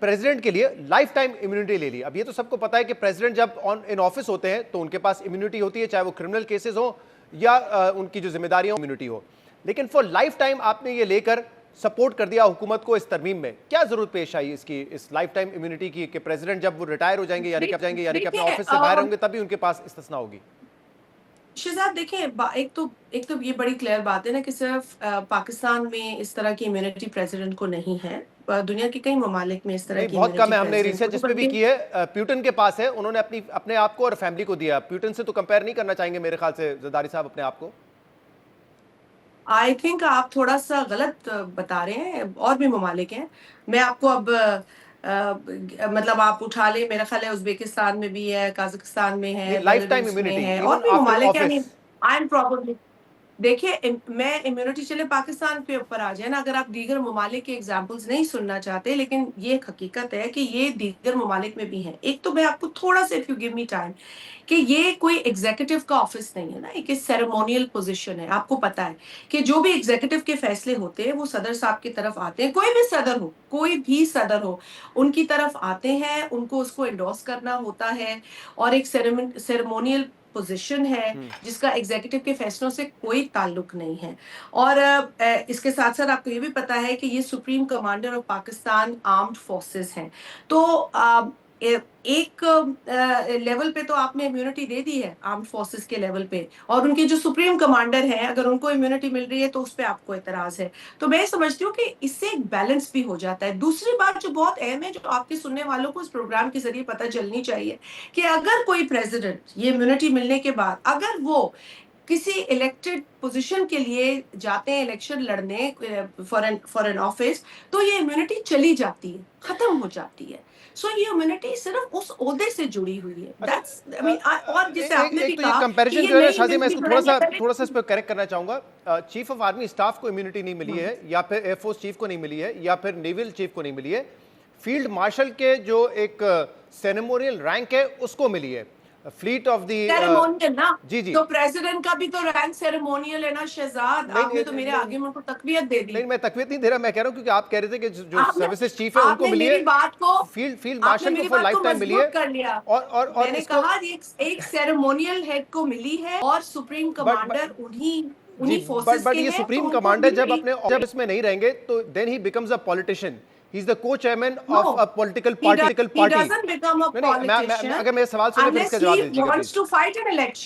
President के लिए life time immunity ले ली। अब ये तो सबको पता है कि प्रेसिडेंट जब ऑन इन ऑफिस होते हैं तो उनके पास इम्यूनिटी होती है, चाहे वो क्रिमिनल केसेस हो या उनकी जो जिम्मेदारियां इम्यूनिटी हो। लेकिन फॉर लाइफ टाइम आपने ये लेकर सपोर्ट कर दिया हुकूमत को इस तरमीम में, क्या जरूरत पेश आई इसकी, इस लाइफ टाइम इम्यूनिटी की, कि प्रेसिडेंट जब वो रिटायर हो जाएंगे यानी कि अपने ऑफिस से बाहर होंगे तभी उनके पास इस्तिस्ना होगी? शहजाद देखिए, एक तो ये बड़ी क्लियर बात है ना कि सिर्फ पाकिस्तान में इस तरह की इम्यूनिटी प्रेसिडेंट को नहीं है। दुनिया के कई ममालिक में इस तरह नहीं, की बहुत कम इम्यूनिटी है। हमने प्रेसिडेंट रिसर्च को, इस पे भी बल्कि की है, प्यूटन के पास है, उन्होंने अपने आप को और फैमिली को दिया। प्यूटन से तो कंपेयर नहीं करना चाहेंगे मेरे ख्याल से जरदारी साहब अपने आप को। आई थिंक आप थोड़ा सा गलत बता रहे हैं। और भी ममालिक हैं। मैं आपको अब मतलब आप उठा ले, मेरा ख्याल है उज्बेकिस्तान में भी है, कजाकिस्तान में नहीं, है, लाइफ टाइम बेलारूस में इम्यूनिटी है, और इवन भी आफ्टर ममालिक, ऑफिस। यानी आई एम प्रॉब्लली देखिए, मैं इम्यूनिटी चले पाकिस्तान के ऊपर आ जाए ना, अगर आप दीगर ममालिक के एग्जाम्पल्स नहीं सुनना चाहते, लेकिन ये एक हकीकत है कि ये दीगर ममालिक में भी है। एक तो मैं आपको थोड़ा सा, if you give me time, कि ये कोई एग्जीक्यूटिव का ऑफिस नहीं है ना, एक सेरेमोनियल पोजीशन है। आपको पता है कि जो भी एग्जीक्यूटिव के फैसले होते हैं वो सदर साहब की तरफ आते हैं, कोई भी सदर हो, कोई भी सदर हो, उनकी तरफ आते हैं, उनको उसको एंडोर्स करना होता है। और एक सेरेमोनियल पोजीशन है जिसका एग्जीक्यूटिव के फैसलों से कोई ताल्लुक नहीं है। और इसके साथ साथ आपको ये भी पता है कि ये supreme commander of Pakistan armed forces हैं। तो एक लेवल पे तो आपने इम्यूनिटी दे दी है आर्म्ड फोर्सेस के लेवल पे, और उनके जो सुप्रीम कमांडर हैं, अगर उनको इम्यूनिटी मिल रही है तो उस पर आपको एतराज है। तो मैं समझती हूँ कि इससे एक बैलेंस भी हो जाता है। दूसरी बात जो बहुत अहम है, जो आपके सुनने वालों को इस प्रोग्राम के जरिए पता चलनी चाहिए, कि अगर कोई प्रेसिडेंट ये इम्यूनिटी मिलने के बाद अगर वो किसी इलेक्टेड पोजीशन के लिए जाते हैं, इलेक्शन लड़ने फॉर एन ऑफिस, तो ये इम्यूनिटी चली जाती है, खत्म हो जाती है। सो ये इम्यूनिटी सिर्फ उस ओहदे से जुड़ी हुई है। अच्छा, दैट्स आई मीन, और जैसे आपने भी एक तो ये कहा कि कंपैरिजन ये जो है ना नई शादी, मैं इम्यूनिटी इसको जो थोड़ा है, सा ये पहले थोड़ा सा इस पर करेक्ट करना चाहूंगा। चीफ ऑफ आर्मी स्टाफ को इम्यूनिटी नहीं मिली है, या फिर एयरफोर्स चीफ को नहीं मिली है, या फिर नेवल चीफ को नहीं मिली है। फील्ड मार्शल के जो एक सेरेमोनियल रैंक है उसको मिली है, फ्लीट ऑफ दी। सेरेमोनियल ना, जी जी। तो प्रेसिडेंट का भी तो रैंक सेरेमोनियल है ना शहजाद। नहीं आपने नहीं तो मेरे नहीं, आर्गुमेंट को तकवीयत दे दी। नहीं मैं तकवीत नहीं दे रहा, मैं कह रहा हूं क्योंकि आप कह रहे थे कि जो आपने सर्विसेज चीफ है उनको आपने मिली है, मेरी बात को फील्ड आपने मार्शल को मेरी फॉर बात लाइफ को टाइम मिली है। मजबूत कर लिया। और मैंने इसको कहा एक सेरेमोनियल हेड को मिली है, और सुप्रीम बट कमांडर उन्हीं जी, उन्हीं फोर्सेस बट के ये हैं, तो सुप्रीम उनको कमांडर भी जब जब इसमें नहीं रहेंगे तो then he becomes a politician. He is the co chairman of no, a political he party. doesn't become a नहीं नहीं, politician अगर मेरे सवाल सुने फिर unless इसका he जवाब दे दीजिएगा wants please. to fight an election.